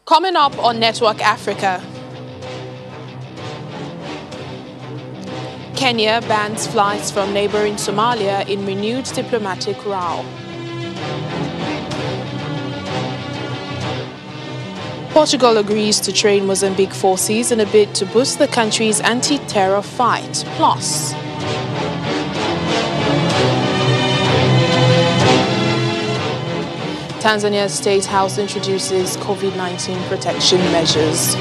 Coming up on Network Africa, Kenya bans flights from neighboring Somalia in renewed diplomatic row. Portugal agrees to train Mozambique forces in a bid to boost the country's anti-terror fight. Plus, Tanzania's State House introduces COVID-19 protection measures.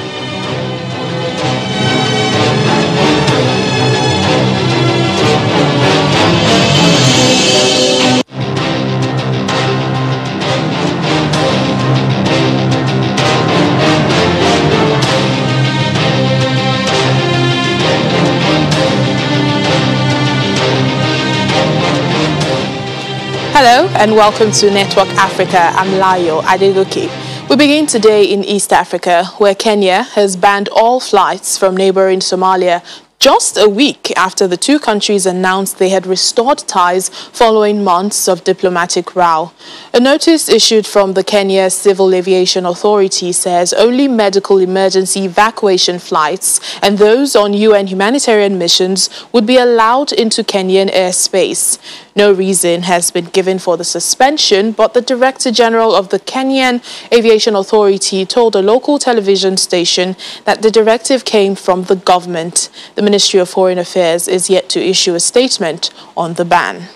Hello and welcome to Network Africa. I'm Layo Adegoke. We begin today in East Africa, where Kenya has banned all flights from neighboring Somalia just a week after the two countries announced they had restored ties following months of diplomatic row. A notice issued from the Kenya Civil Aviation Authority says only medical emergency evacuation flights and those on UN humanitarian missions would be allowed into Kenyan airspace. No reason has been given for the suspension, but the Director General of the Kenyan Aviation Authority told a local television station that the directive came from the government. The Ministry of Foreign Affairs is yet to issue a statement on the ban.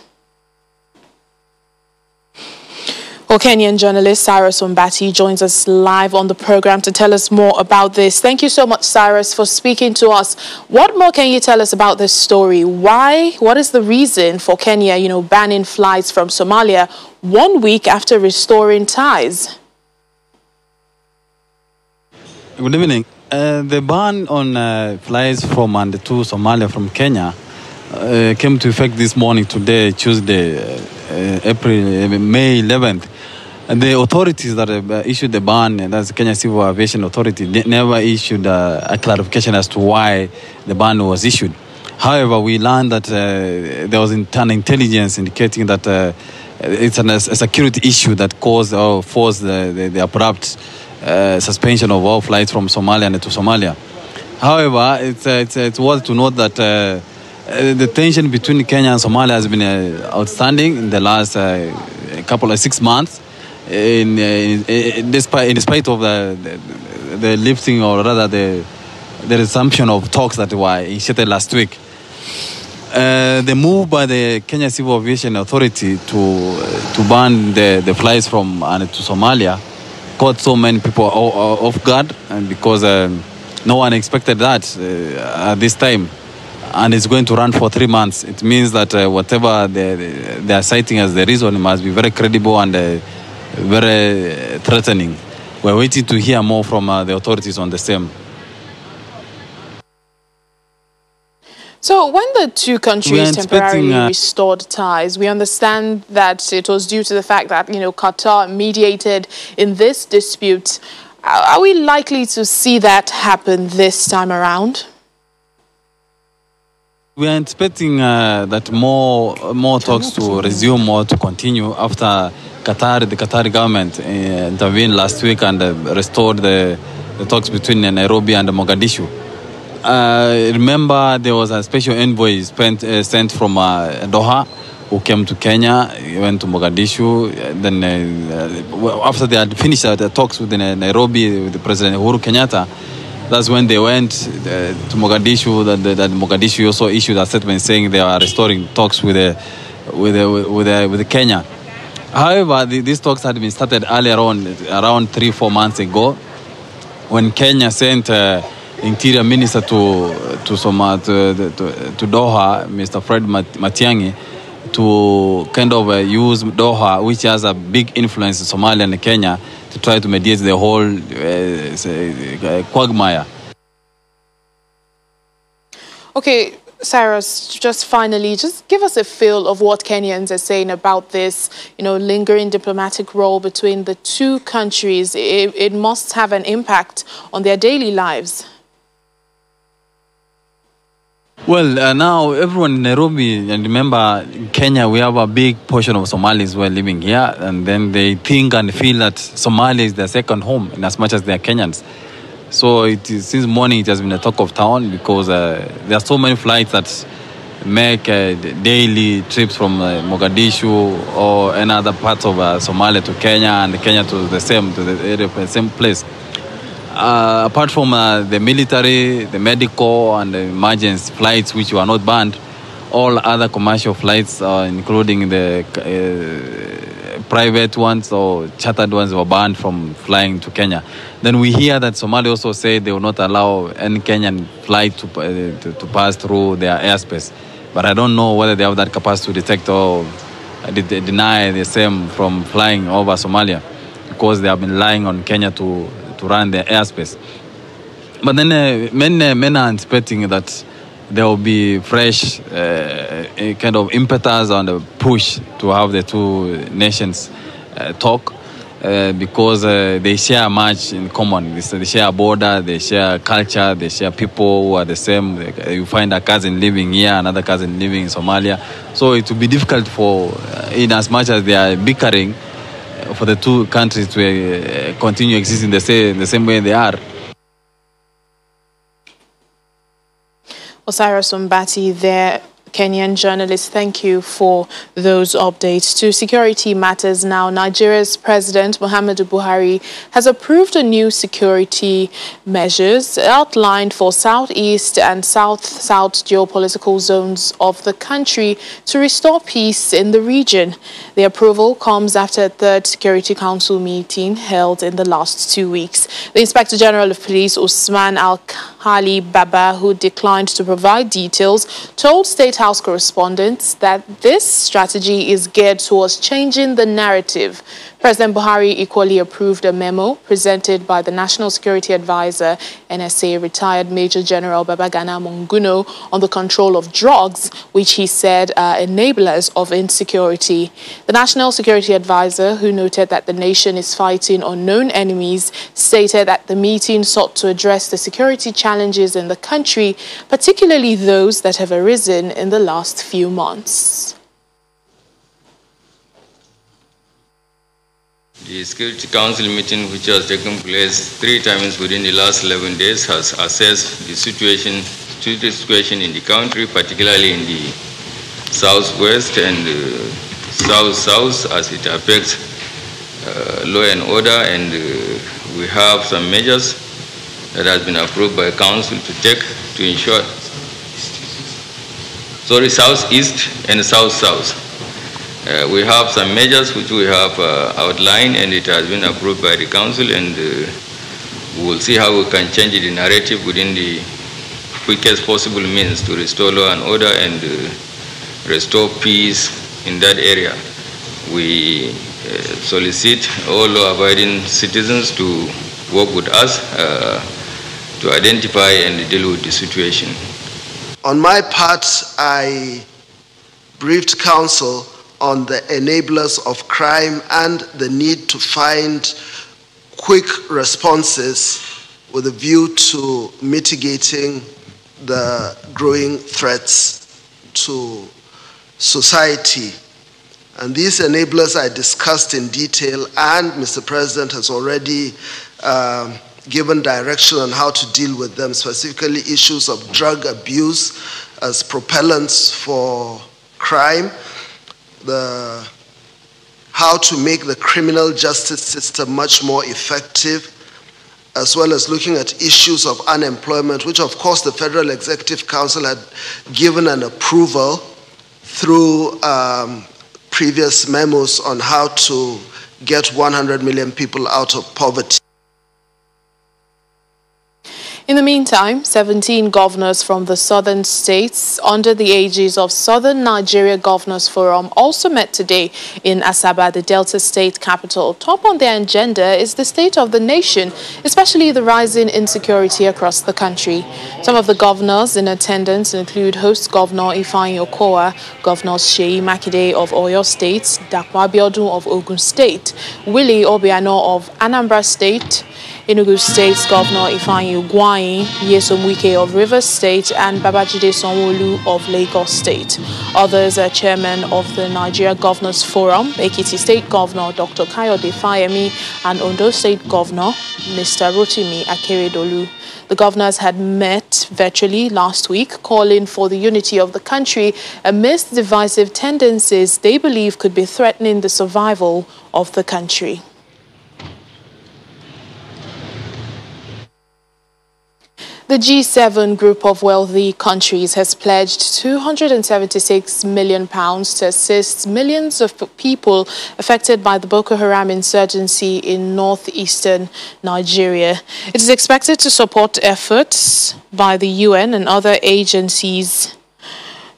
Well, Kenyan journalist Cyrus Ombati joins us live on the program to tell us more about this. Thank you so much, Cyrus, for speaking to us. What more can you tell us about this story? Why? What is the reason for Kenya, banning flights from Somalia 1 week after restoring ties? Good evening. The ban on flights from and to Somalia from Kenya came to effect this morning, today, Tuesday, May 11th. And the authorities that issued the ban, that's the Kenya Civil Aviation Authority, never issued a clarification as to why the ban was issued. However, we learned that there was an intelligence indicating that it's a security issue that caused or forced the abrupt suspension of all flights from Somalia and to Somalia. However, it's worth to note that the tension between Kenya and Somalia has been outstanding in the last couple of 6 months. In spite of the lifting, or rather the resumption of talks that were initiated last week. The move by the Kenya Civil Aviation Authority to ban the flights from and to Somalia caught so many people off guard, and because no one expected that at this time, and it's going to run for 3 months. It means that whatever they are citing as the reason must be very credible and very threatening. We're waiting to hear more from the authorities on the same. So when the two countries temporarily restored ties, we understand that it was due to the fact that, Qatar mediated in this dispute. Are we likely to see that happen this time around? We are expecting that more talks to resume or to continue after the Qatari government intervened last week and restored the talks between Nairobi and Mogadishu. Remember, there was a special envoy sent from Doha who came to Kenya, went to Mogadishu. Then after they had finished the talks with Nairobi with the President Uhuru Kenyatta, that's when they went to Mogadishu. That Mogadishu also issued a statement saying they are restoring talks with Kenya. However, these talks had been started earlier on, around 3-4 months ago, when Kenya sent Interior Minister to Doha, Mr. Fred Matiang'i, to kind of use Doha, which has a big influence in Somalia and Kenya, to try to mediate the whole quagmire. Okay, Cyrus, just finally, just give us a feel of what Kenyans are saying about this, lingering diplomatic role between the two countries. It must have an impact on their daily lives. Well, now everyone in Nairobi, and remember, in Kenya, we have a big portion of Somalis who are living here, and then they think and feel that Somalia is their second home, in as much as they are Kenyans. So since morning, it has been a talk of town because there are so many flights that make daily trips from Mogadishu or any other parts of Somalia to Kenya, and Kenya to the same place. Apart from the military, the medical, and the emergency flights, which were not banned, all other commercial flights, including the private ones or chartered ones, were banned from flying to Kenya. Then we hear that Somalia also said they will not allow any Kenyan flight to pass through their airspace. But I don't know whether they have that capacity to detect or deny the same from flying over Somalia, because they have been relying on Kenya to run their airspace. But then many are anticipating that there will be fresh kind of impetus and a push to have the two nations talk, because they share much in common. They share a border, they share culture, they share people who are the same. You find a cousin living here, another cousin living in Somalia. So it will be difficult for, in as much as they are bickering, for the two countries to continue existing the same way they are. Osiris Umbati there, Kenyan journalist, thank you for those updates. To security matters now, Nigeria's President Muhammadu Buhari has approved a new security measures outlined for southeast and south-south geopolitical zones of the country to restore peace in the region. The approval comes after a third Security Council meeting held in the last 2 weeks. The Inspector General of Police, Usman Al-Khali Baba, who declined to provide details, told State House correspondents that this strategy is geared towards changing the narrative. President Buhari equally approved a memo presented by the National Security Advisor, NSA, retired Major General Babagana Monguno, on the control of drugs, which he said are enablers of insecurity. The National Security Advisor, who noted that the nation is fighting unknown enemies, stated that the meeting sought to address the security challenges in the country, particularly those that have arisen in the last few months. The Security Council meeting, which has taken place 3 times within the last 11 days, has assessed the security situation in the country, particularly in the southwest and south-south, as it affects law and order, and we have some measures that has been approved by Council to take to ensure, southeast and south-south. We have some measures which we have outlined, and it has been approved by the Council, and we will see how we can change the narrative within the quickest possible means to restore law and order and restore peace in that area. We solicit all law-abiding citizens to work with us to identify and deal with the situation. On my part, I briefed Council on the enablers of crime and the need to find quick responses with a view to mitigating the growing threats to society. And these enablers I discussed in detail, and Mr. President has already given direction on how to deal with them, specifically issues of drug abuse as propellants for crime, how to make the criminal justice system much more effective, as well as looking at issues of unemployment, which of course the Federal Executive Council had given an approval through previous memos on how to get 100 million people out of poverty. In the meantime, 17 governors from the southern states under the aegis of Southern Nigeria Governors Forum also met today in Asaba, the Delta State capital. Top on their agenda is the state of the nation, especially the rising insecurity across the country. Some of the governors in attendance include host Governor Ifeanyi Okowa, Governors Seyi Makinde of Oyo State, Dapo Abiodun of Ogun State, Willie Obiano of Anambra State, Enugu State Governor Ifeanyi Ugwuanyi, Nyesom Wike of Rivers State, and Babajide Sanwo-Olu of Lagos State. Others are chairman of the Nigeria Governors Forum, Ekiti State Governor Dr. Kayode Fayemi, and Ondo State Governor Mr. Rotimi Akeredolu. The governors had met virtually last week, calling for the unity of the country amidst divisive tendencies they believe could be threatening the survival of the country. The G7 group of wealthy countries has pledged £276 million to assist millions of people affected by the Boko Haram insurgency in northeastern Nigeria. It is expected to support efforts by the UN and other agencies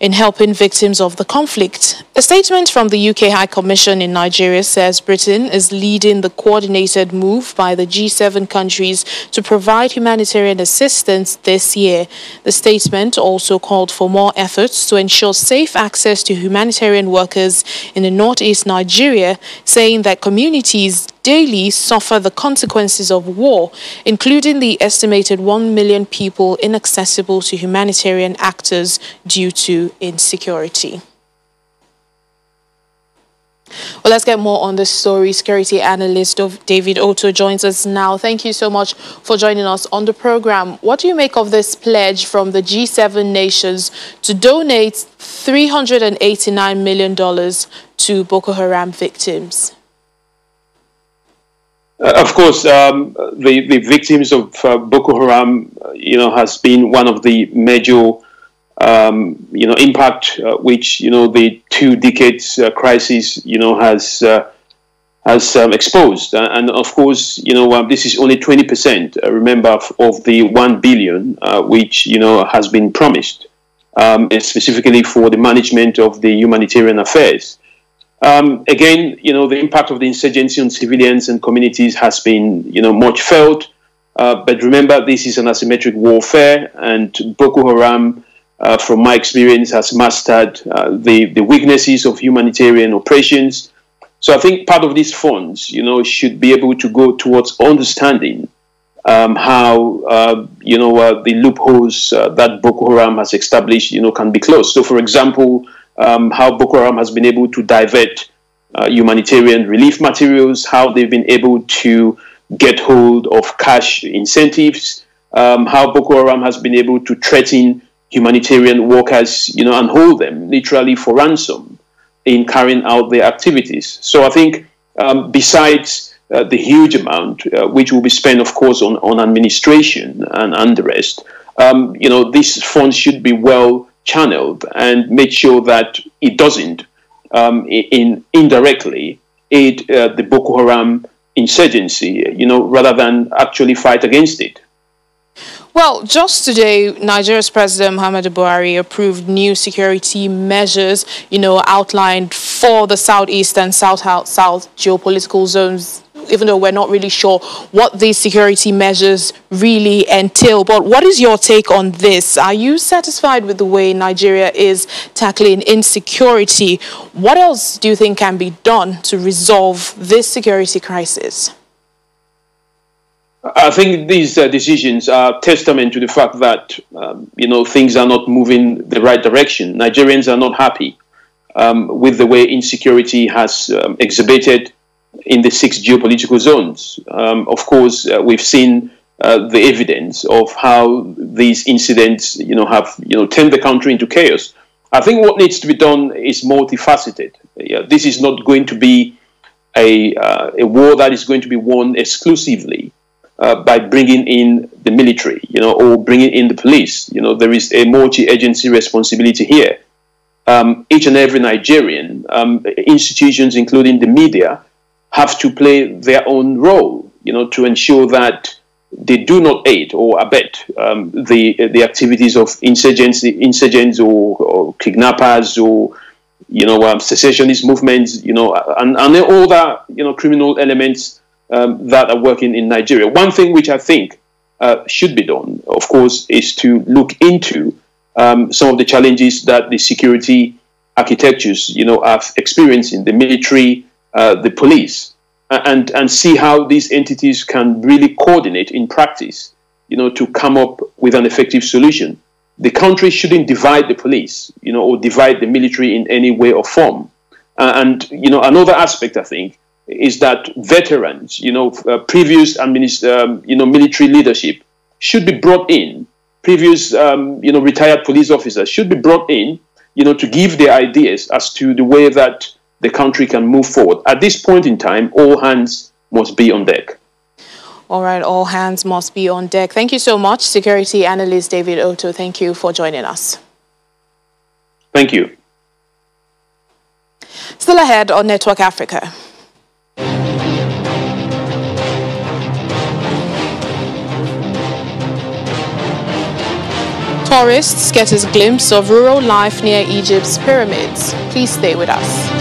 in helping victims of the conflict. A statement from the UK High Commission in Nigeria says Britain is leading the coordinated move by the G7 countries to provide humanitarian assistance this year. The statement also called for more efforts to ensure safe access to humanitarian workers in the northeast Nigeria, saying that communities daily suffer the consequences of war, including the estimated 1 million people inaccessible to humanitarian actors due to insecurity. Well, let's get more on this story. Security analyst David Otto joins us now. Thank you so much for joining us on the program. What do you make of this pledge from the G7 nations to donate $389 million to Boko Haram victims? Of course, the victims of Boko Haram, has been one of the major, impact which the 2 decades crisis, has exposed. And of course, this is only 20%. Remember, of the 1 billion which has been promised, specifically for the management of the humanitarian affairs. Again, the impact of the insurgency on civilians and communities has been, much felt. But remember, this is an asymmetric warfare, and Boko Haram, from my experience, has mastered the weaknesses of humanitarian operations. So I think part of these funds, should be able to go towards understanding how, the loopholes that Boko Haram has established, can be closed. So, for example, how Boko Haram has been able to divert humanitarian relief materials, how they've been able to get hold of cash incentives, how Boko Haram has been able to threaten humanitarian workers, and hold them literally for ransom in carrying out their activities. So I think besides the huge amount which will be spent, of course, on administration and the rest, these funds should be well channeled and make sure that it doesn't indirectly aid the Boko Haram insurgency, rather than actually fight against it. Well, just today, Nigeria's President Muhammadu Buhari approved new security measures, outlined for the southeast and south geopolitical zones, even though we're not really sure what these security measures really entail. But what is your take on this? Are you satisfied with the way Nigeria is tackling insecurity? What else do you think can be done to resolve this security crisis? I think these decisions are testament to the fact that, things are not moving the right direction. Nigerians are not happy with the way insecurity has exhibited in the 6 geopolitical zones. Of course, we've seen the evidence of how these incidents, have, turned the country into chaos. I think what needs to be done is multifaceted. This is not going to be a war that is going to be won exclusively by bringing in the military, or bringing in the police. There is a multi-agency responsibility here. Each and every Nigerian, institutions, including the media, have to play their own role, to ensure that they do not aid or abet the activities of insurgents or kidnappers or secessionist movements, and all that criminal elements that are working in Nigeria. One thing which I think should be done, of course, is to look into some of the challenges that the security architectures, are experiencing, the military, the police, and see how these entities can really coordinate in practice, to come up with an effective solution. The country shouldn't divide the police, or divide the military in any way or form. And another aspect, I think, is that veterans, previous military leadership should be brought in. Previous, retired police officers should be brought in, to give their ideas as to the way that the country can move forward. At this point in time, all hands must be on deck. All right, all hands must be on deck. Thank you so much, security analyst David Otto. Thank you for joining us. Thank you. Still ahead on Network Africa. Tourists get a glimpse of rural life near Egypt's pyramids. Please stay with us.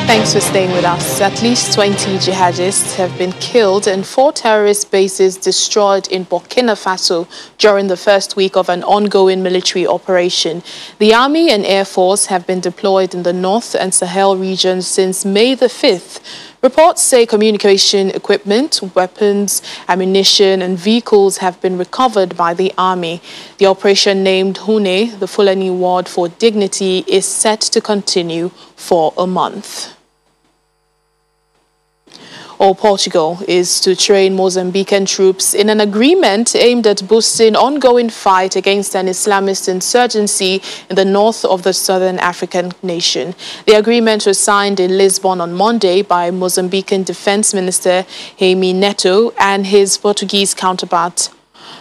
Thanks for staying with us. At least 20 jihadists have been killed and 4 terrorist bases destroyed in Burkina Faso during the first week of an ongoing military operation. The Army and Air Force have been deployed in the North and Sahel regions since May the 5th. Reports say communication equipment, weapons, ammunition and vehicles have been recovered by the army. The operation, named Hune, the Fulani word for dignity, is set to continue for a month. Portugal is to train Mozambican troops in an agreement aimed at boosting ongoing fight against an Islamist insurgency in the north of the southern African nation. The agreement was signed in Lisbon on Monday by Mozambican Defense Minister Jaime Neto and his Portuguese counterpart.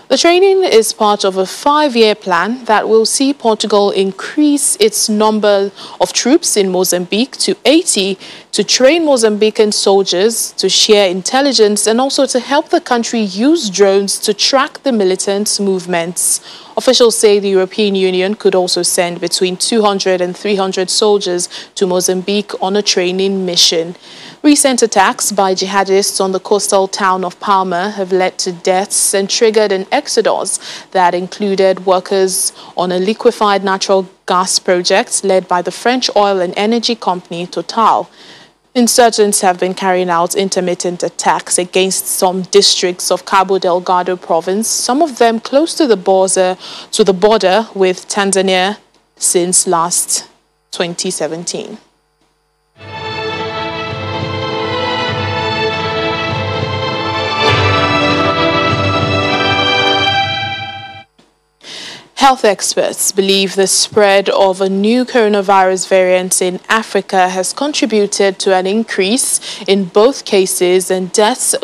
The training is part of a 5-year plan that will see Portugal increase its number of troops in Mozambique to 80 to train Mozambican soldiers, to share intelligence and also to help the country use drones to track the militants' movements. Officials say the European Union could also send between 200 and 300 soldiers to Mozambique on a training mission. Recent attacks by jihadists on the coastal town of Palma have led to deaths and triggered an exodus that included workers on a liquefied natural gas project led by the French oil and energy company Total. Insurgents have been carrying out intermittent attacks against some districts of Cabo Delgado province, some of them close to the border with Tanzania since last 2017. Health experts believe the spread of a new coronavirus variant in Africa has contributed to an increase in both cases and deaths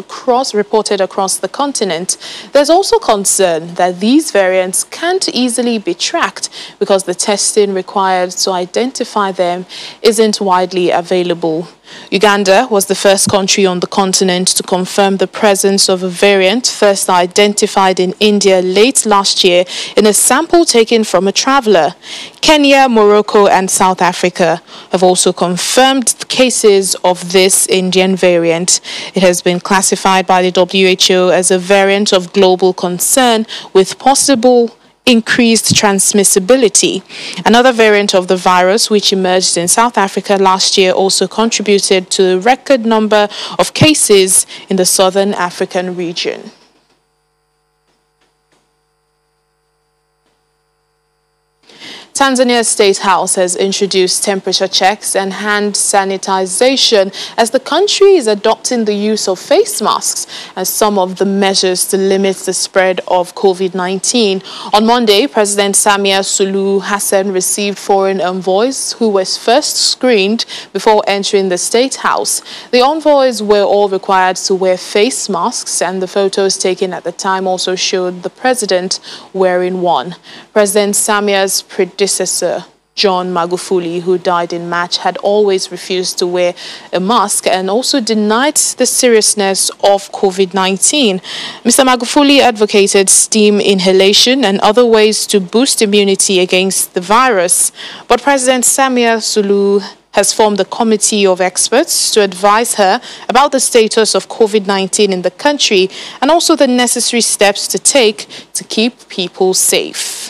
reported across the continent. There's also concern that these variants can't easily be tracked because the testing required to identify them isn't widely available. Uganda was the first country on the continent to confirm the presence of a variant first identified in India late last year in a sample taken from a traveler. Kenya, Morocco and South Africa have also confirmed cases of this Indian variant. It has been classified by the WHO as a variant of global concern with possible increased transmissibility. Another variant of the virus, which emerged in South Africa last year, also contributed to a record number of cases in the southern African region. Tanzania's State House has introduced temperature checks and hand sanitization as the country is adopting the use of face masks as some of the measures to limit the spread of COVID-19. On Monday, President Samia Suluhu Hassan received foreign envoys who were first screened before entering the State House. The envoys were all required to wear face masks, and the photos taken at the time also showed the president wearing one. President Samia's predecessor, John Magufuli, who died in March, had always refused to wear a mask and also denied the seriousness of COVID-19. Mr. Magufuli advocated steam inhalation and other ways to boost immunity against the virus. But President Samia Suluhu has formed a committee of experts to advise her about the status of COVID-19 in the country and also the necessary steps to take to keep people safe.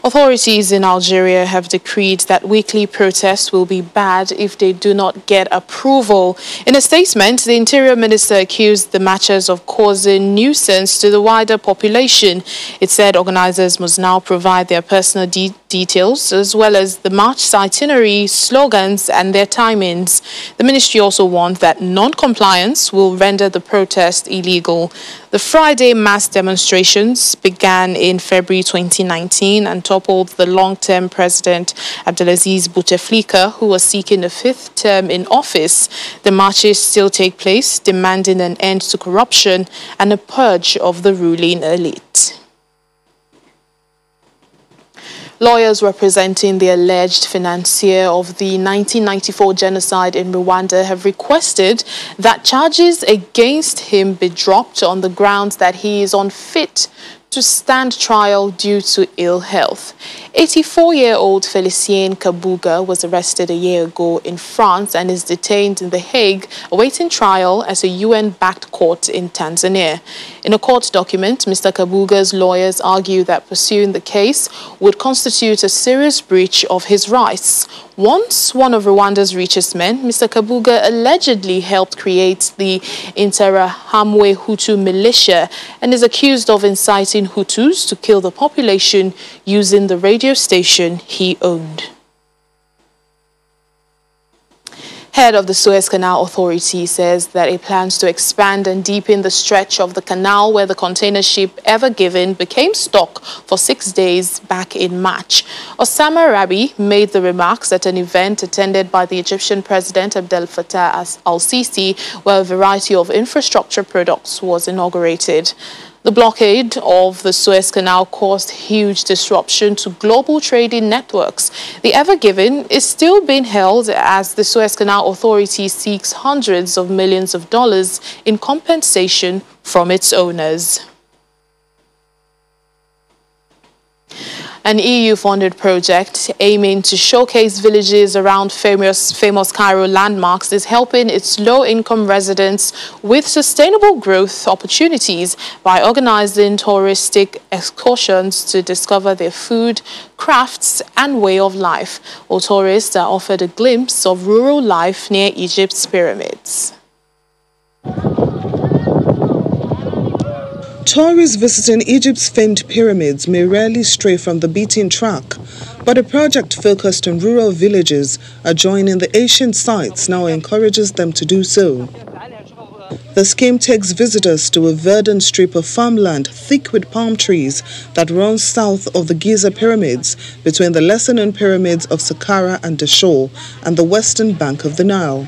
Authorities in Algeria have decreed that weekly protests will be banned if they do not get approval. In a statement, the Interior Minister accused the marchers of causing nuisance to the wider population. It said organizers must now provide their personal details as well as the march's itinerary, slogans and their timings. The ministry also warned that non-compliance will render the protest illegal. The Friday mass demonstrations began in February 2019 and toppled the long-term president Abdelaziz Bouteflika, who was seeking a fifth term in office. The marches still take place, demanding an end to corruption and a purge of the ruling elite. Lawyers representing the alleged financier of the 1994 genocide in Rwanda have requested that charges against him be dropped on the grounds that he is unfit to stand trial due to ill health. 84-year-old Félicien Kabuga was arrested a year ago in France and is detained in The Hague, awaiting trial as a UN-backed court in Tanzania. In a court document, Mr. Kabuga's lawyers argue that pursuing the case would constitute a serious breach of his rights. Once one of Rwanda's richest men, Mr. Kabuga allegedly helped create the Interahamwe Hutu militia and is accused of inciting Hutus to kill the population using the radio station he owned. Head of the Suez Canal Authority says that it plans to expand and deepen the stretch of the canal where the container ship Ever Given became stuck for 6 days back in March. Osama Rabi made the remarks at an event attended by the Egyptian President Abdel Fattah al-Sisi, where a variety of infrastructure products was inaugurated. The blockade of the Suez Canal caused huge disruption to global trading networks. The Ever Given is still being held as the Suez Canal Authority seeks hundreds of millions of dollars in compensation from its owners. An EU-funded project aiming to showcase villages around famous Cairo landmarks is helping its low-income residents with sustainable growth opportunities by organizing touristic excursions to discover their food, crafts and way of life. All tourists are offered a glimpse of rural life near Egypt's pyramids. Tourists visiting Egypt's famed pyramids may rarely stray from the beaten track, but a project focused on rural villages adjoining the ancient sites now encourages them to do so. The scheme takes visitors to a verdant strip of farmland thick with palm trees that runs south of the Giza pyramids between the lesser-known pyramids of Saqqara and Dashur and the western bank of the Nile.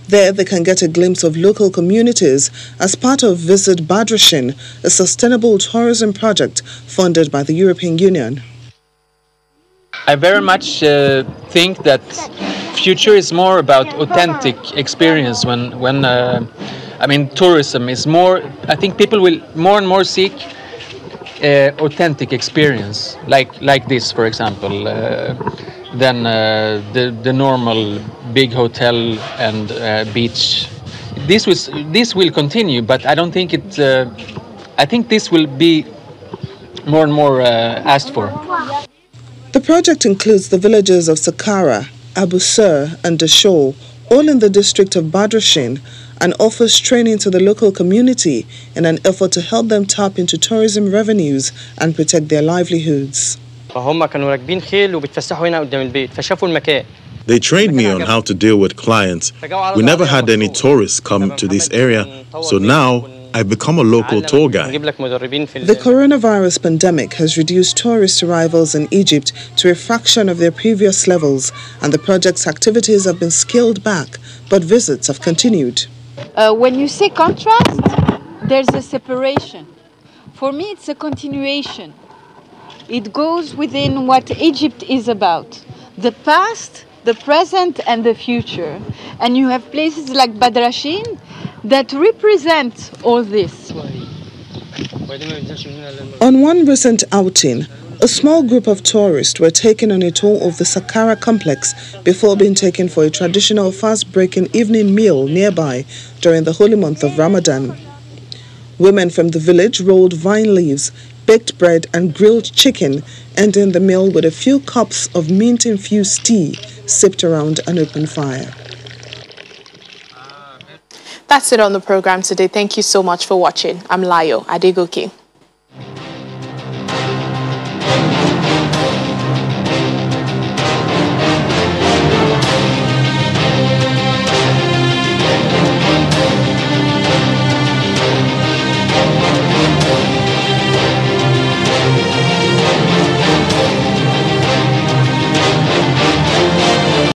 There they can get a glimpse of local communities as part of Visit Badrashin, a sustainable tourism project funded by the European Union. I very much think that future is more about authentic experience when I mean tourism is more. I think people will more and more seek authentic experience like this, for example, than the normal big hotel and beach. This will continue, but I don't think it. I think this will be more and more asked for. The project includes the villages of Saqqara, Abu Sur and Dashur, all in the district of Badrashin, and offers training to the local community in an effort to help them tap into tourism revenues and protect their livelihoods. They trained me on how to deal with clients. We never had any tourists come to this area, so now I've become a local tour guide. The coronavirus pandemic has reduced tourist arrivals in Egypt to a fraction of their previous levels, and the project's activities have been scaled back, but visits have continued. When you say contrast, there's a separation. For me, it's a continuation. It goes within what Egypt is about. The past, the present, and the future. And you have places like Badrashin that represent all this. On one recent outing, a small group of tourists were taken on a tour of the Saqqara complex before being taken for a traditional fast-breaking evening meal nearby during the holy month of Ramadan. Women from the village rolled vine leaves, baked bread and grilled chicken, ending the meal with a few cups of mint-infused tea sipped around an open fire. That's it on the program today. Thank you so much for watching. I'm Layo Adegoke.